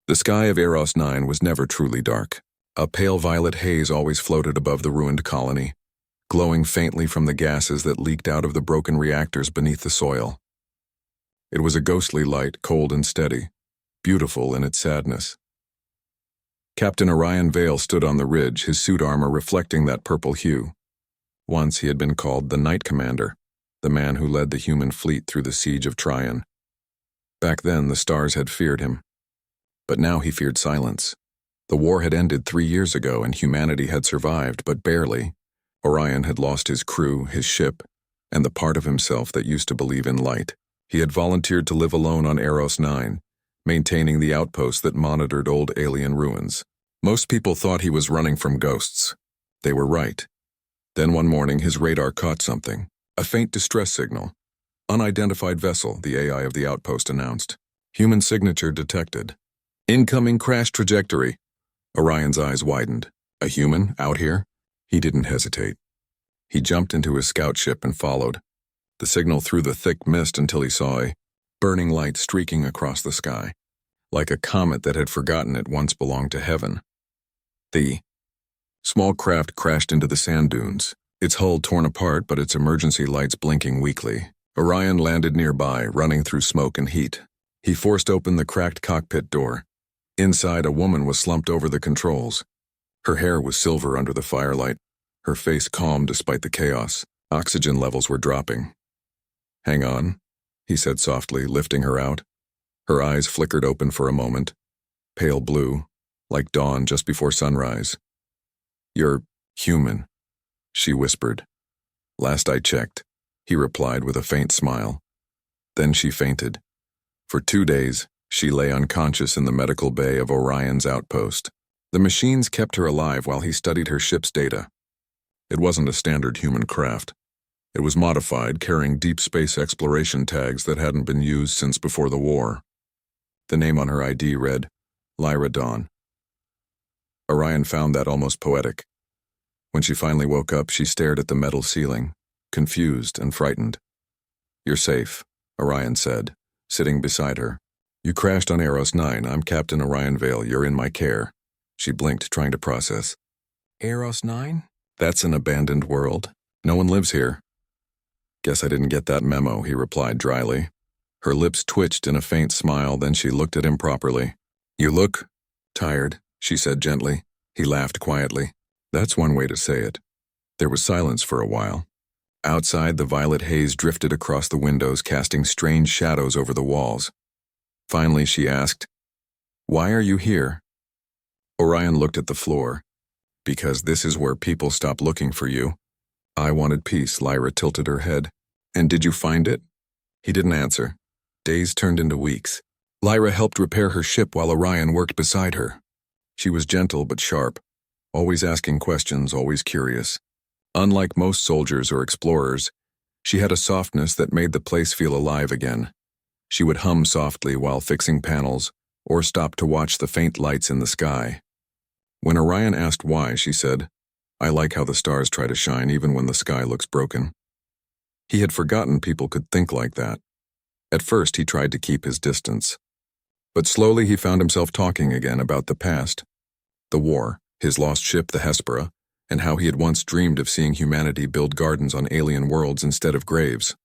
The sky of Eros 9 was never truly dark. A pale violet haze always floated above the ruined colony, glowing faintly from the gases that leaked out of the broken reactors beneath the soil. It was a ghostly light, cold and steady, beautiful in its sadness. Captain Orion Vale stood on the ridge, his suit armor reflecting that purple hue. Once he had been called the Night Commander, the man who led the human fleet through the siege of Trion. Back then, the stars had feared him. But now he feared silence. The war had ended 3 years ago and humanity had survived, but barely. Orion had lost his crew, his ship, and the part of himself that used to believe in light. He had volunteered to live alone on Eros 9, maintaining the outpost that monitored old alien ruins. Most people thought he was running from ghosts. They were right. Then one morning his radar caught something, a faint distress signal. Unidentified vessel, the AI of the outpost announced. Human signature detected. Incoming crash trajectory. Orion's eyes widened. A human out here? He didn't hesitate. He jumped into his scout ship and followed. The signal through the thick mist until he saw a burning light streaking across the sky, like a comet that had forgotten it once belonged to heaven. The small craft crashed into the sand dunes, its hull torn apart but its emergency lights blinking weakly. Orion landed nearby, running through smoke and heat. He forced open the cracked cockpit door. Inside, a woman was slumped over the controls. Her hair was silver under the firelight, her face calm despite the chaos. Oxygen levels were dropping. "Hang on," he said softly, lifting her out. Her eyes flickered open for a moment, pale blue, like dawn just before sunrise. "You're human," she whispered. "Last I checked," he replied with a faint smile. Then she fainted. For 2 days, she lay unconscious in the medical bay of Orion's outpost. The machines kept her alive while he studied her ship's data. It wasn't a standard human craft. It was modified, carrying deep space exploration tags that hadn't been used since before the war. The name on her ID read, Lyra Dawn. Orion found that almost poetic. When she finally woke up, she stared at the metal ceiling, confused and frightened. "You're safe," Orion said, sitting beside her. "You crashed on Eros 9. I'm Captain Orion Vale. You're in my care." She blinked, trying to process. "Eros 9? That's an abandoned world. No one lives here." "Guess I didn't get that memo," he replied dryly. Her lips twitched in a faint smile, then she looked at him properly. "You look tired," she said gently. He laughed quietly. "That's one way to say it." There was silence for a while. Outside, the violet haze drifted across the windows, casting strange shadows over the walls. Finally, she asked, "Why are you here?" Orion looked at the floor. "Because this is where people stop looking for you." "I wanted peace," Lyra tilted her head. "And did you find it?" He didn't answer. Days turned into weeks. Lyra helped repair her ship while Orion worked beside her. She was gentle but sharp, always asking questions, always curious. Unlike most soldiers or explorers, she had a softness that made the place feel alive again. She would hum softly while fixing panels, or stop to watch the faint lights in the sky. When Orion asked why, she said, "I like how the stars try to shine even when the sky looks broken." He had forgotten people could think like that. At first, he tried to keep his distance. But slowly he found himself talking again about the past. The war, his lost ship, the Hespera, and how he had once dreamed of seeing humanity build gardens on alien worlds instead of graves.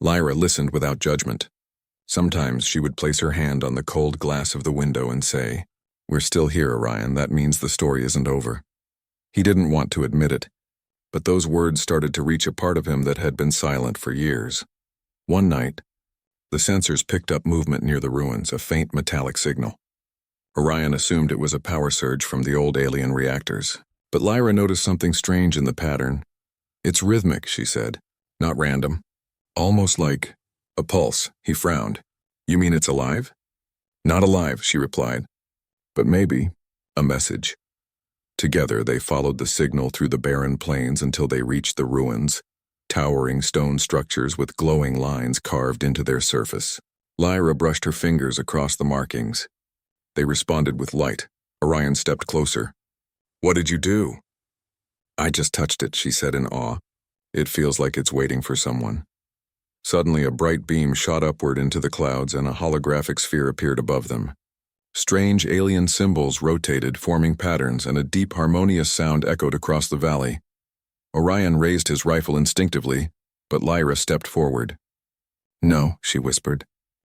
Lyra listened without judgment. Sometimes she would place her hand on the cold glass of the window and say, "We're still here, Orion. That means the story isn't over." He didn't want to admit it, but those words started to reach a part of him that had been silent for years. One night, the sensors picked up movement near the ruins, a faint metallic signal. Orion assumed it was a power surge from the old alien reactors, but Lyra noticed something strange in the pattern. "It's rhythmic," she said, "not random. Almost like a pulse." He frowned. "You mean it's alive?" "Not alive," she replied, "but maybe a message." Together, they followed the signal through the barren plains until they reached the ruins, towering stone structures with glowing lines carved into their surface. Lyra brushed her fingers across the markings. They responded with light. Orion stepped closer. "What did you do?" "I just touched it," she said in awe. "It feels like it's waiting for someone." Suddenly, a bright beam shot upward into the clouds and a holographic sphere appeared above them. Strange alien symbols rotated, forming patterns, and a deep harmonious sound echoed across the valley. Orion raised his rifle instinctively, but Lyra stepped forward. "No," she whispered.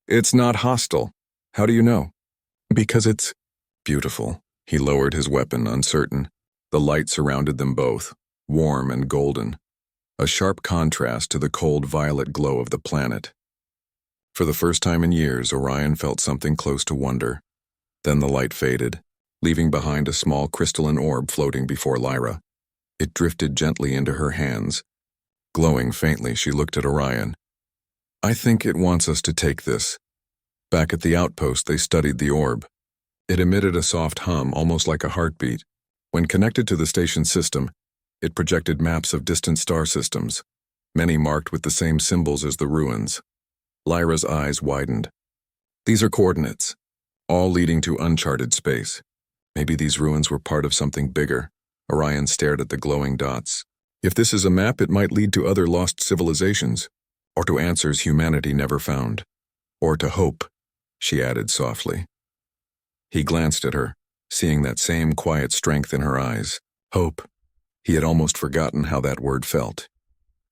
"It's not hostile. How do you know?" "Because it's beautiful." He lowered his weapon, uncertain. The light surrounded them both, warm and golden, a sharp contrast to the cold violet glow of the planet. For the first time in years, Orion felt something close to wonder. Then the light faded, leaving behind a small crystalline orb floating before Lyra. It drifted gently into her hands. Glowing faintly, she looked at Orion. "I think it wants us to take this." Back at the outpost, they studied the orb. It emitted a soft hum, almost like a heartbeat. When connected to the station system, it projected maps of distant star systems, many marked with the same symbols as the ruins. Lyra's eyes widened. "These are coordinates, all leading to uncharted space. Maybe these ruins were part of something bigger." Orion stared at the glowing dots. "If this is a map, it might lead to other lost civilizations, or to answers humanity never found. Or to hope," she added softly. He glanced at her, seeing that same quiet strength in her eyes. Hope. He had almost forgotten how that word felt.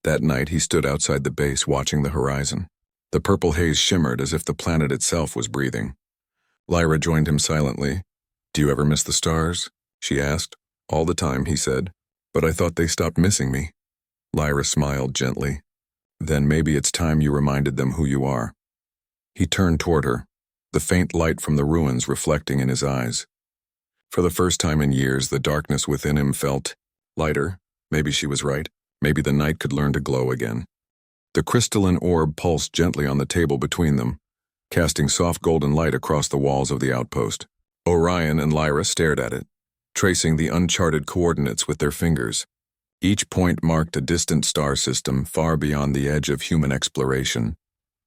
That night he stood outside the base watching the horizon. The purple haze shimmered as if the planet itself was breathing. Lyra joined him silently. "Do you ever miss the stars?" she asked. "All the time," he said. "But I thought they stopped missing me." Lyra smiled gently. "Then maybe it's time you reminded them who you are." He turned toward her, the faint light from the ruins reflecting in his eyes. For the first time in years, the darkness within him felt lighter. Maybe she was right. Maybe the night could learn to glow again. The crystalline orb pulsed gently on the table between them, casting soft golden light across the walls of the outpost. Orion and Lyra stared at it, tracing the uncharted coordinates with their fingers. Each point marked a distant star system far beyond the edge of human exploration.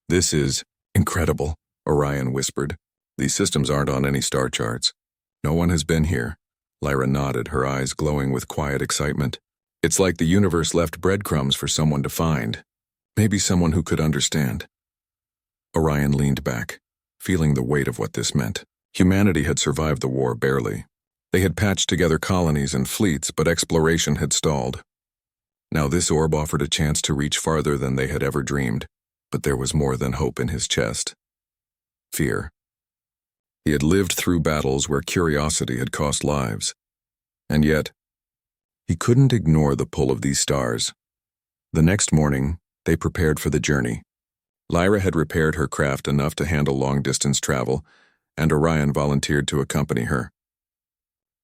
"This is incredible," Orion whispered. "These systems aren't on any star charts. No one has been here." Lyra nodded, her eyes glowing with quiet excitement. "It's like the universe left breadcrumbs for someone to find. Maybe someone who could understand." Orion leaned back, feeling the weight of what this meant. Humanity had survived the war barely. They had patched together colonies and fleets, but exploration had stalled. Now this orb offered a chance to reach farther than they had ever dreamed, but there was more than hope in his chest. Fear. He had lived through battles where curiosity had cost lives, and yet he couldn't ignore the pull of these stars. The next morning, they prepared for the journey. Lyra had repaired her craft enough to handle long-distance travel, and Orion volunteered to accompany her.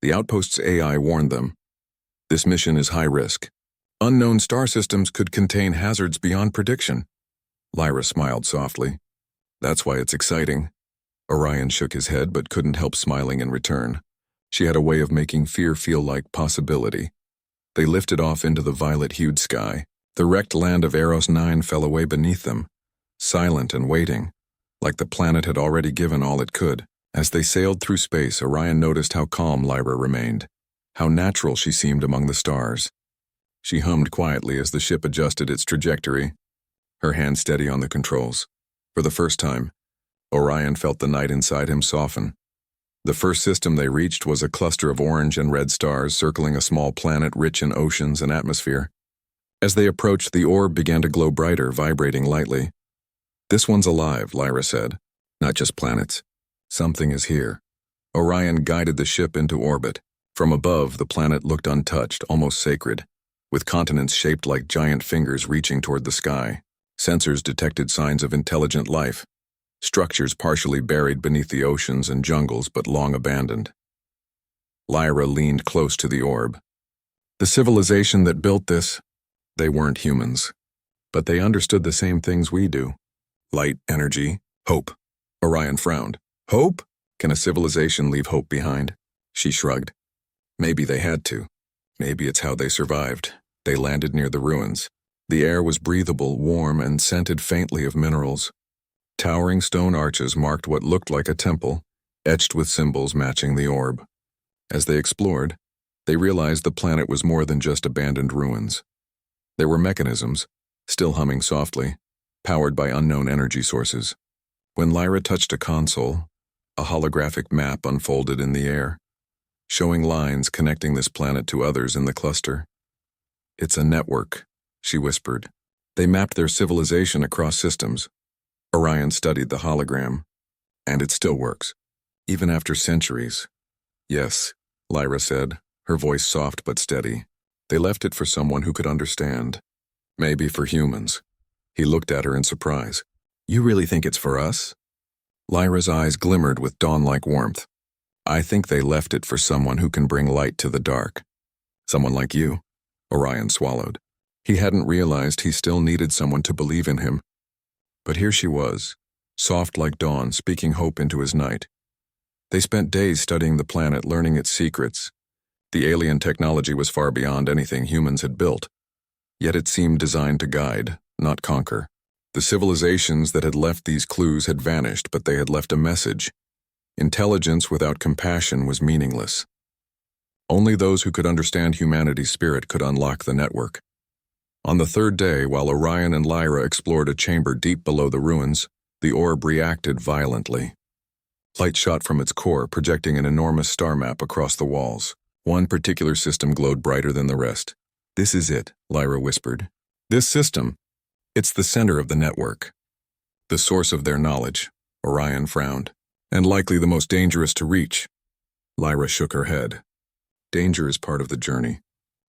The outpost's AI warned them, "This mission is high risk. Unknown star systems could contain hazards beyond prediction." Lyra smiled softly. "That's why it's exciting." Orion shook his head but couldn't help smiling in return. She had a way of making fear feel like possibility. They lifted off into the violet-hued sky. The wrecked land of Eros 9 fell away beneath them, silent and waiting, like the planet had already given all it could. As they sailed through space, Orion noticed how calm Lyra remained, how natural she seemed among the stars. She hummed quietly as the ship adjusted its trajectory, her hand steady on the controls. For the first time, Orion felt the night inside him soften. The first system they reached was a cluster of orange and red stars circling a small planet rich in oceans and atmosphere. As they approached, the orb began to glow brighter, vibrating lightly. "This one's alive," Lyra said. "Not just planets. Something is here." Orion guided the ship into orbit. From above, the planet looked untouched, almost sacred, with continents shaped like giant fingers reaching toward the sky. Sensors detected signs of intelligent life, structures partially buried beneath the oceans and jungles but long abandoned. Lyra leaned close to the orb. "The civilization that built this, they weren't humans, but they understood the same things we do. Light, energy, hope." Orion frowned. "Hope? Can a civilization leave hope behind?" She shrugged. "Maybe they had to. Maybe it's how they survived." They landed near the ruins. The air was breathable, warm, and scented faintly of minerals. Towering stone arches marked what looked like a temple, etched with symbols matching the orb. As they explored, they realized the planet was more than just abandoned ruins. There were mechanisms, still humming softly, powered by unknown energy sources. When Lyra touched a console, A holographic map unfolded in the air, showing lines connecting this planet to others in the cluster. "It's a network," she whispered. "They mapped their civilization across systems." Orion studied the hologram. "And it still works, even after centuries." "Yes," Lyra said, her voice soft but steady. "They left it for someone who could understand. Maybe for humans." He looked at her in surprise. "You really think it's for us?" Lyra's eyes glimmered with dawn-like warmth. "I think they left it for someone who can bring light to the dark. Someone like you." Orion swallowed. He hadn't realized he still needed someone to believe in him. But here she was, soft like dawn, speaking hope into his night. They spent days studying the planet, learning its secrets. The alien technology was far beyond anything humans had built, yet it seemed designed to guide, not conquer. The civilizations that had left these clues had vanished, but they had left a message. Intelligence without compassion was meaningless. Only those who could understand humanity's spirit could unlock the network. On the third day, while Orion and Lyra explored a chamber deep below the ruins, the orb reacted violently. Light shot from its core, projecting an enormous star map across the walls. One particular system glowed brighter than the rest. "This is it," Lyra whispered. "This system. It's the center of the network. The source of their knowledge." Orion frowned. "And likely the most dangerous to reach." Lyra shook her head. "Danger is part of the journey.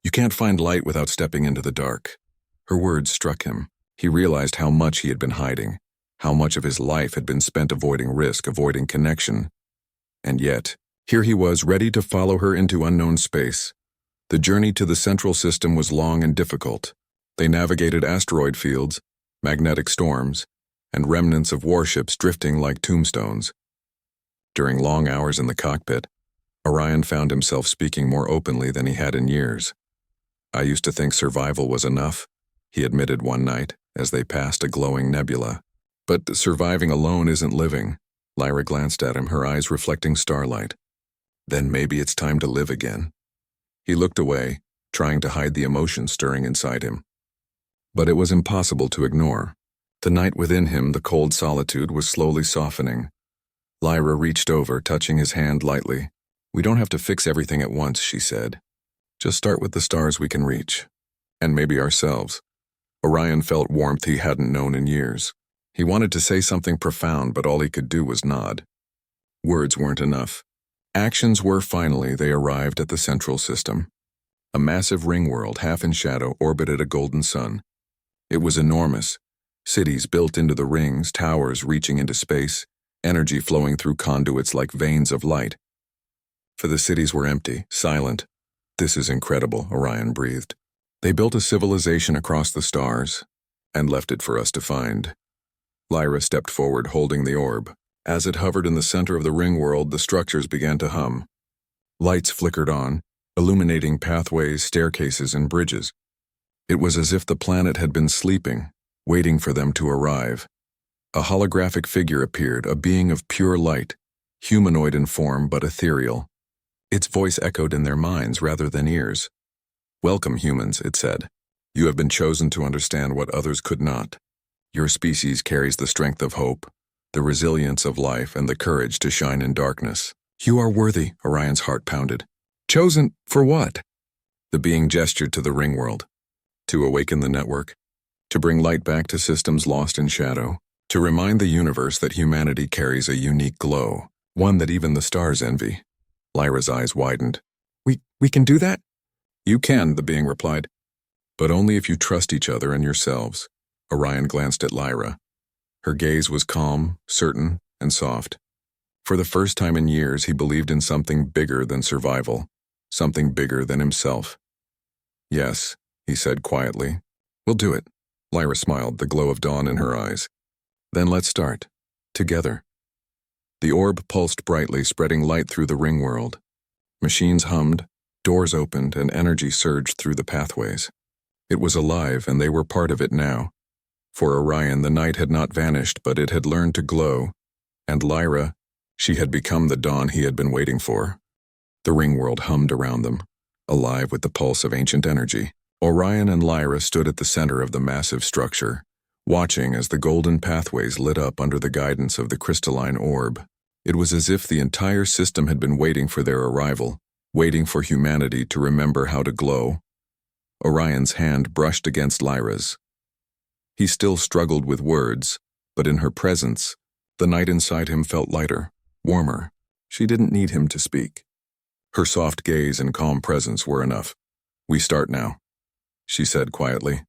You can't find light without stepping into the dark." Her words struck him. He realized how much he had been hiding, how much of his life had been spent avoiding risk, avoiding connection. And yet, here he was, ready to follow her into unknown space. The journey to the central system was long and difficult. They navigated asteroid fields, magnetic storms, and remnants of warships drifting like tombstones. During long hours in the cockpit, Orion found himself speaking more openly than he had in years. "I used to think survival was enough," he admitted one night as they passed a glowing nebula. "But surviving alone isn't living." Lyra glanced at him, her eyes reflecting starlight. "Then maybe it's time to live again." He looked away, trying to hide the emotion stirring inside him. But it was impossible to ignore. The night within him, the cold solitude, was slowly softening. Lyra reached over, touching his hand lightly. "We don't have to fix everything at once," she said. "Just start with the stars we can reach. And maybe ourselves." Orion felt warmth he hadn't known in years. He wanted to say something profound, but all he could do was nod. Words weren't enough. Actions were. Finally, they arrived at the central system. A massive ring world, half in shadow, orbited a golden sun. It was enormous. Cities built into the rings, towers reaching into space, energy flowing through conduits like veins of light. For the cities were empty, silent. "This is incredible," Orion breathed. "They built a civilization across the stars, and left it for us to find." Lyra stepped forward, holding the orb. As it hovered in the center of the ring world, the structures began to hum. Lights flickered on, illuminating pathways, staircases, and bridges. It was as if the planet had been sleeping, waiting for them to arrive. A holographic figure appeared, a being of pure light, humanoid in form but ethereal. Its voice echoed in their minds rather than ears. "Welcome, humans," it said. "You have been chosen to understand what others could not. Your species carries the strength of hope, the resilience of life, and the courage to shine in darkness." "You are worthy," Orion's heart pounded. "Chosen for what?" The being gestured to the ring world. "To awaken the network, to bring light back to systems lost in shadow, to remind the universe that humanity carries a unique glow, one that even the stars envy." Lyra's eyes widened. We can do that?" "You can," the being replied. "But only if you trust each other and yourselves." Orion glanced at Lyra. Her gaze was calm, certain, and soft. For the first time in years, he believed in something bigger than survival, something bigger than himself. "Yes," he said quietly. "We'll do it." Lyra smiled, the glow of dawn in her eyes. "Then let's start. Together." The orb pulsed brightly, spreading light through the ring world. Machines hummed, doors opened, and energy surged through the pathways. It was alive, and they were part of it now. For Orion, the night had not vanished, but it had learned to glow. And Lyra, she had become the dawn he had been waiting for. The ring world hummed around them, alive with the pulse of ancient energy. Orion and Lyra stood at the center of the massive structure, watching as the golden pathways lit up under the guidance of the crystalline orb. It was as if the entire system had been waiting for their arrival, waiting for humanity to remember how to glow. Orion's hand brushed against Lyra's. He still struggled with words, but in her presence, the night inside him felt lighter, warmer. She didn't need him to speak. Her soft gaze and calm presence were enough. "We start now," she said quietly.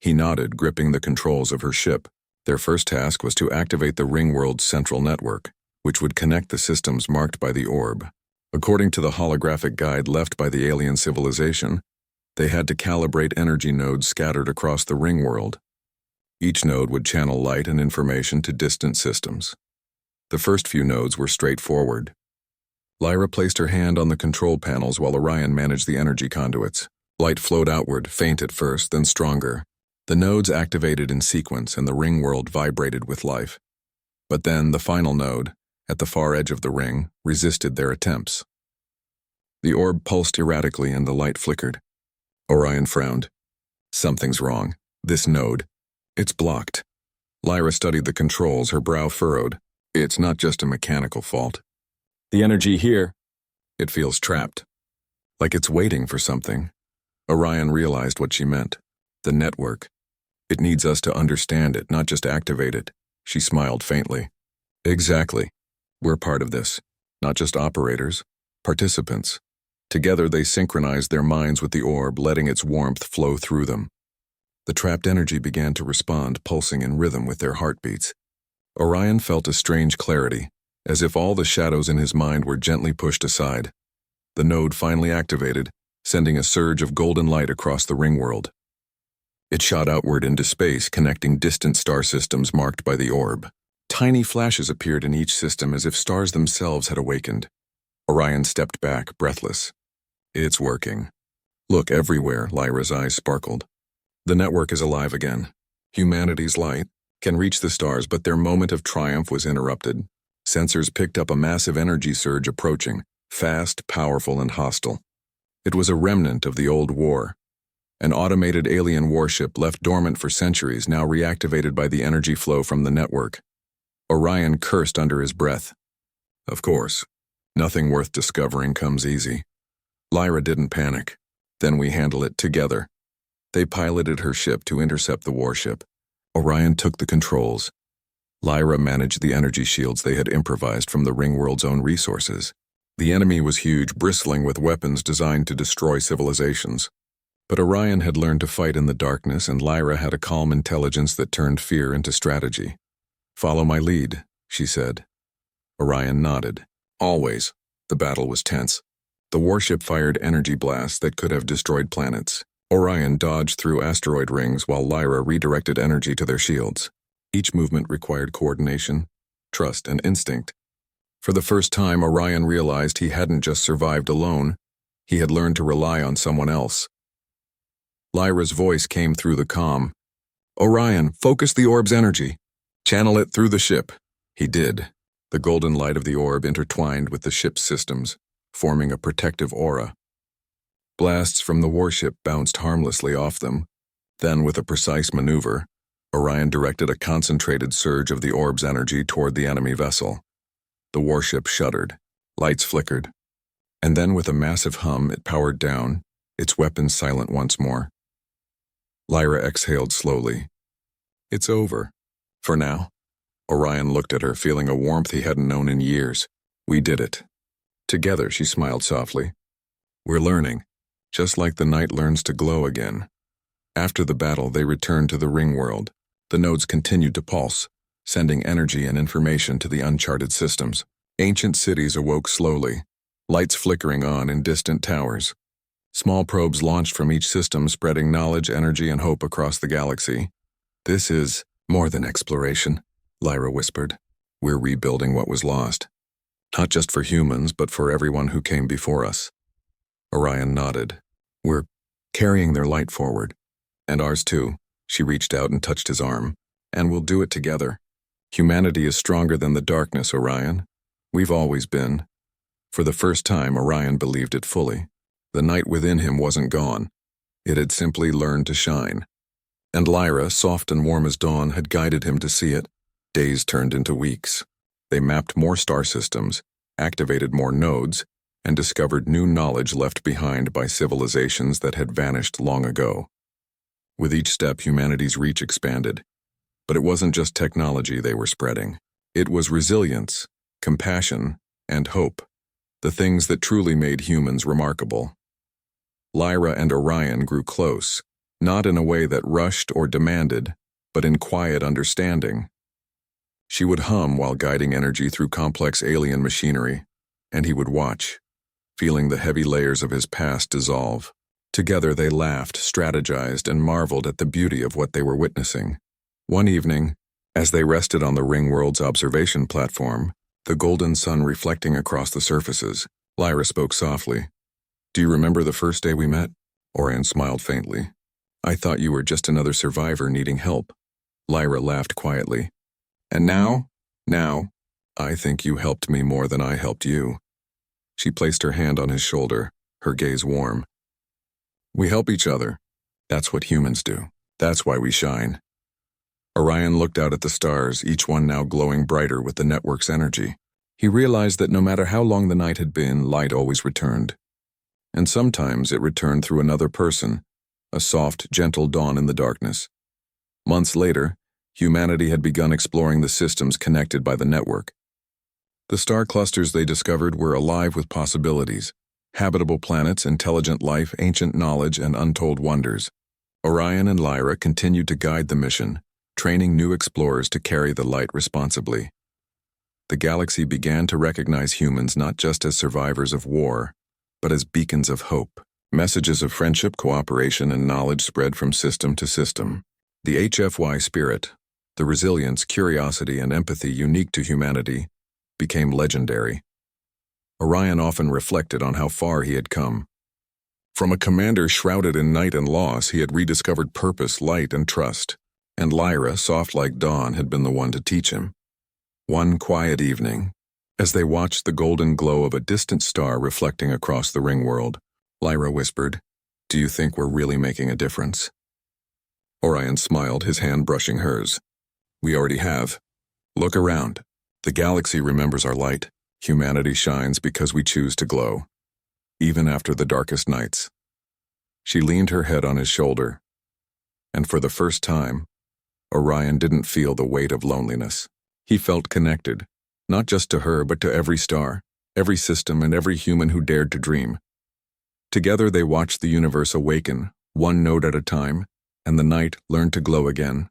He nodded, gripping the controls of her ship. Their first task was to activate the Ringworld's central network, which would connect the systems marked by the orb. According to the holographic guide left by the alien civilization, they had to calibrate energy nodes scattered across the Ringworld. Each node would channel light and information to distant systems. The first few nodes were straightforward. Lyra placed her hand on the control panels while Orion managed the energy conduits. Light flowed outward, faint at first, then stronger. The nodes activated in sequence and the Ringworld vibrated with life. But then the final node, at the far edge of the ring, resisted their attempts. The orb pulsed erratically and the light flickered. Orion frowned. "Something's wrong. This node. It's blocked." Lyra studied the controls, her brow furrowed. "It's not just a mechanical fault. The energy here, it feels trapped. Like it's waiting for something." Orion realized what she meant. The network. It needs us to understand it, not just activate it. She smiled faintly. "Exactly. We're part of this. Not just operators, participants." Together they synchronized their minds with the orb, letting its warmth flow through them. The trapped energy began to respond, pulsing in rhythm with their heartbeats. Orion felt a strange clarity, as if all the shadows in his mind were gently pushed aside. The node finally activated, sending a surge of golden light across the Ringworld. It shot outward into space, connecting distant star systems marked by the orb. Tiny flashes appeared in each system as if stars themselves had awakened. Orion stepped back, breathless. "It's working. Look everywhere," Lyra's eyes sparkled. "The network is alive again. Humanity's light can reach the stars, but their moment of triumph was interrupted. Sensors picked up a massive energy surge approaching, fast, powerful, and hostile. It was a remnant of the old war. An automated alien warship left dormant for centuries, now reactivated by the energy flow from the network. Orion cursed under his breath. Of course, nothing worth discovering comes easy. Lyra didn't panic. "Then we handle it together." They piloted her ship to intercept the warship. Orion took the controls. Lyra managed the energy shields they had improvised from the Ringworld's own resources. The enemy was huge, bristling with weapons designed to destroy civilizations. But Orion had learned to fight in the darkness, and Lyra had a calm intelligence that turned fear into strategy. "Follow my lead," she said. Orion nodded. Always. The battle was tense. The warship fired energy blasts that could have destroyed planets. Orion dodged through asteroid rings while Lyra redirected energy to their shields. Each movement required coordination, trust, and instinct. For the first time, Orion realized he hadn't just survived alone. He had learned to rely on someone else. Lyra's voice came through the comm. "Orion, focus the orb's energy. Channel it through the ship." He did. The golden light of the orb intertwined with the ship's systems, forming a protective aura. Blasts from the warship bounced harmlessly off them. Then, with a precise maneuver, Orion directed a concentrated surge of the orb's energy toward the enemy vessel. The warship shuddered. Lights flickered. And then, with a massive hum, it powered down, its weapons silent once more. Lyra exhaled slowly. "It's over. For now." Orion looked at her, feeling a warmth he hadn't known in years. "We did it. Together," she smiled softly. "We're learning, just like the night learns to glow again." After the battle, they returned to the Ringworld. The nodes continued to pulse, sending energy and information to the uncharted systems. Ancient cities awoke slowly, lights flickering on in distant towers. Small probes launched from each system, spreading knowledge, energy, and hope across the galaxy. "This is more than exploration," Lyra whispered. "We're rebuilding what was lost. Not just for humans, but for everyone who came before us." Orion nodded. "We're carrying their light forward. And ours too." She reached out and touched his arm. "And we'll do it together. Humanity is stronger than the darkness, Orion. We've always been." For the first time, Orion believed it fully. The night within him wasn't gone. It had simply learned to shine. And Lyra, soft and warm as dawn, had guided him to see it. Days turned into weeks. They mapped more star systems, activated more nodes, and discovered new knowledge left behind by civilizations that had vanished long ago. With each step, humanity's reach expanded. But it wasn't just technology they were spreading. It was resilience, compassion, and hope, the things that truly made humans remarkable. Lyra and Orion grew close, not in a way that rushed or demanded, but in quiet understanding. She would hum while guiding energy through complex alien machinery, and he would watch, feeling the heavy layers of his past dissolve. Together they laughed, strategized, and marveled at the beauty of what they were witnessing. One evening, as they rested on the Ringworld's observation platform, the golden sun reflecting across the surfaces, Lyra spoke softly. "Do you remember the first day we met?" Orion smiled faintly. "I thought you were just another survivor needing help." Lyra laughed quietly. "And now? Now, I think you helped me more than I helped you." She placed her hand on his shoulder, her gaze warm. "We help each other. That's what humans do. That's why we shine." Orion looked out at the stars, each one now glowing brighter with the network's energy. He realized that no matter how long the night had been, light always returned. And sometimes it returned through another person, a soft, gentle dawn in the darkness. Months later, humanity had begun exploring the systems connected by the network. The star clusters they discovered were alive with possibilities: habitable planets, intelligent life, ancient knowledge, and untold wonders. Orion and Lyra continued to guide the mission, training new explorers to carry the light responsibly. The galaxy began to recognize humans not just as survivors of war, but as beacons of hope. Messages of friendship, cooperation, and knowledge spread from system to system. The HFY spirit, the resilience, curiosity, and empathy unique to humanity, became legendary. Orion often reflected on how far he had come. From a commander shrouded in night and loss, he had rediscovered purpose, light, and trust. And Lyra, soft like dawn, had been the one to teach him. One quiet evening, as they watched the golden glow of a distant star reflecting across the Ringworld, Lyra whispered, "Do you think we're really making a difference?" Orion smiled, his hand brushing hers. "We already have. Look around. The galaxy remembers our light. Humanity shines because we choose to glow, even after the darkest nights." She leaned her head on his shoulder, and for the first time, Orion didn't feel the weight of loneliness. He felt connected, not just to her, but to every star, every system, and every human who dared to dream. Together they watched the universe awaken, one node at a time, and the night learned to glow again.